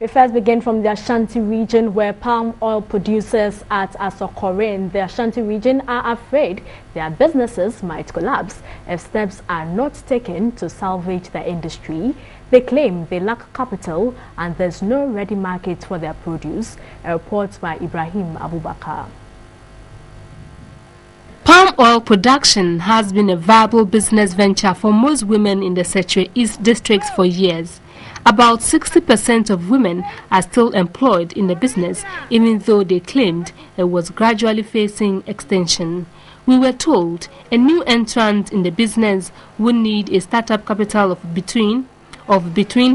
We first begin from the Ashanti region, where palm oil producers at Asokore in the Ashanti region are afraid their businesses might collapse if steps are not taken to salvage the industry. They claim they lack capital and there's no ready market for their produce. A report by Ibrahim Abubakar. Palm oil production has been a viable business venture for most women in the Setre East district for years. About 60% of women are still employed in the business, even though they claimed it was gradually facing extinction. We were told a new entrant in the business would need a startup capital of between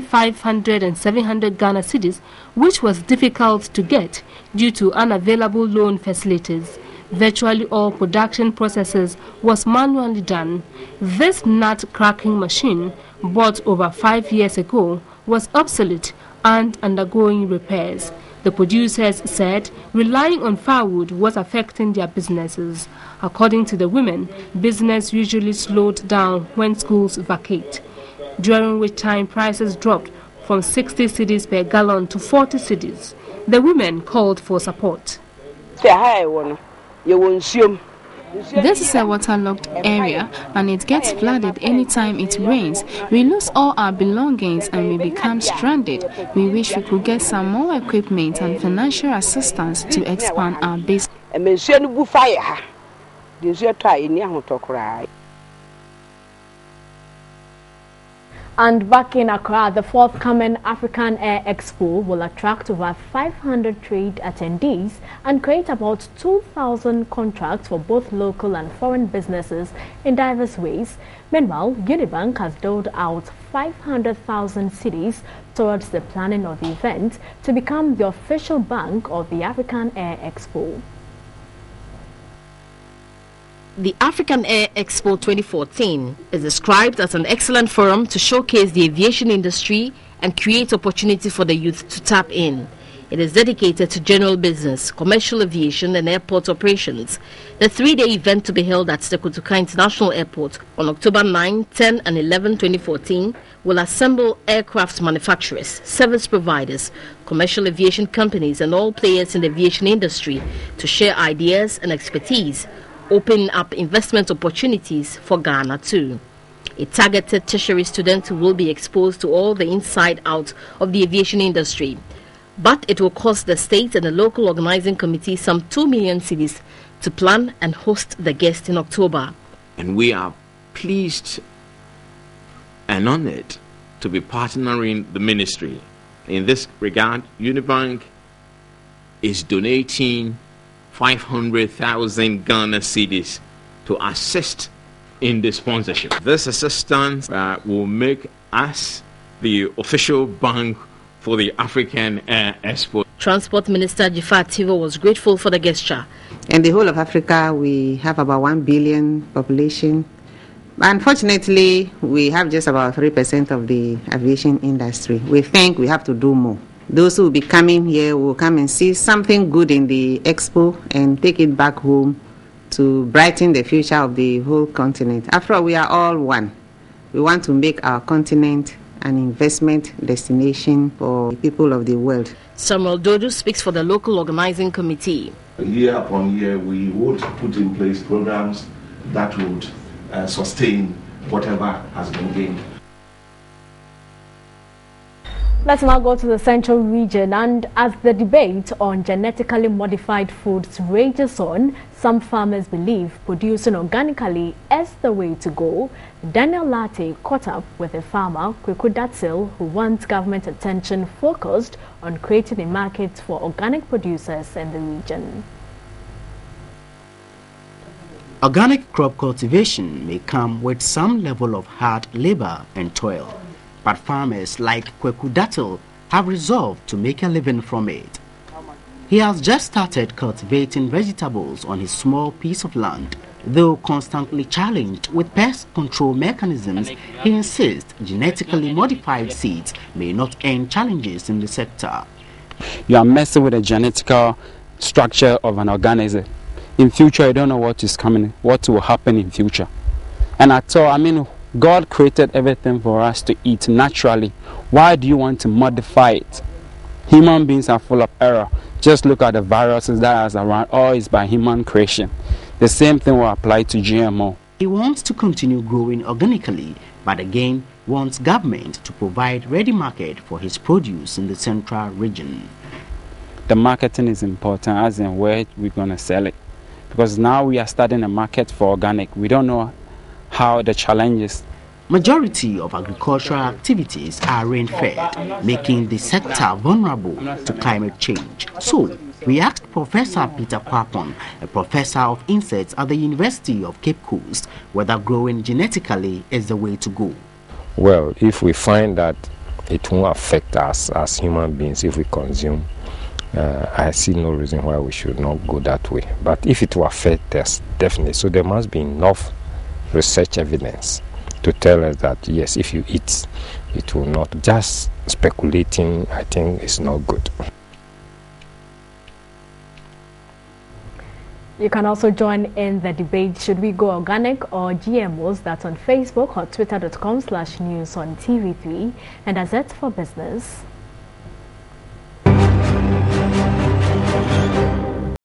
500 and 700 Ghana cedis, which was difficult to get due to unavailable loan facilities. Virtually all production processes was manually done. This nut cracking machine, bought over 5 years ago, was obsolete and undergoing repairs. The producers said relying on firewood was affecting their businesses. According to the women, business usually slowed down when schools vacate, during which time prices dropped from 60 cedis per gallon to 40 cedis. The women called for support. This is a waterlogged area and it gets flooded anytime it rains. We lose all our belongings and we become stranded. We wish we could get some more equipment and financial assistance to expand our business. And back in Accra, the forthcoming African Air Expo will attract over 500 trade attendees and create about 2,000 contracts for both local and foreign businesses in diverse ways. Meanwhile, Unibank has doled out 500,000 cedis towards the planning of the event to become the official bank of the African Air Expo. The African Air Expo 2014 is described as an excellent forum to showcase the aviation industry and create opportunity for the youth to tap in. It is dedicated to general business, commercial aviation and airport operations. The 3-day event to be held at the Kotoka International Airport on October 9, 10 and 11, 2014 will assemble aircraft manufacturers, service providers, commercial aviation companies and all players in the aviation industry to share ideas and expertise, opening up investment opportunities for Ghana too. A targeted tertiary student will be exposed to all the inside out of the aviation industry. But it will cost the state and the local organizing committee some 2 million cedis to plan and host the guest in October. And we are pleased and honored to be partnering the ministry. In this regard, Unibank is donating 500,000 Ghana cedis to assist in the sponsorship. This assistance will make us the official bank for the African Air Expo. Transport Minister Jifar Tivo was grateful for the gesture. In the whole of Africa, we have about 1 billion population. Unfortunately, we have just about 3% of the aviation industry. We think we have to do more. Those who will be coming here will come and see something good in the expo and take it back home to brighten the future of the whole continent. After all, we are all one. We want to make our continent an investment destination for people of the world. Samuel Dodu speaks for the local organizing committee. Year upon year, we would put in place programs that would sustain whatever has been gained. Let's now go to the central region, and as the debate on genetically modified foods rages on, some farmers believe producing organically is the way to go. Daniel Latte caught up with a farmer, Kweku Datsil, who wants government attention focused on creating a market for organic producers in the region. Organic crop cultivation may come with some level of hard labor and toil, but farmers like Kweku Datsil have resolved to make a living from it. He has just started cultivating vegetables on his small piece of land. Though constantly challenged with pest control mechanisms, he insists genetically modified seeds may not end challenges in the sector. You are messing with the genetical structure of an organism. In future, you don't know what is coming, what will happen in future. And at all, God created everything for us to eat naturally. Why do you want to modify it? Human beings are full of error. Just look at the viruses that are around. All is by human creation. The same thing will apply to GMO. He wants to continue growing organically, but again wants government to provide ready market for his produce in the central region. The marketing is important, as in where we're going to sell it. Because now we are starting a market for organic. We don't know how the challenges. Majority of agricultural activities are rain-fed, making the sector vulnerable to climate change. So, we asked Professor Peter Kwapon, a professor of insects at the University of Cape Coast, whether growing genetically is the way to go. Well, if we find that it won't affect us as human beings if we consume, I see no reason why we should not go that way. But if it will affect us, definitely. So there must be enough research evidence to tell us that yes, if you eat, it will not. Just speculating, I think, is not good. You can also join in the debate, should we go organic or GMOs? That's on Facebook or twitter.com/news on TV3. And that's it for business.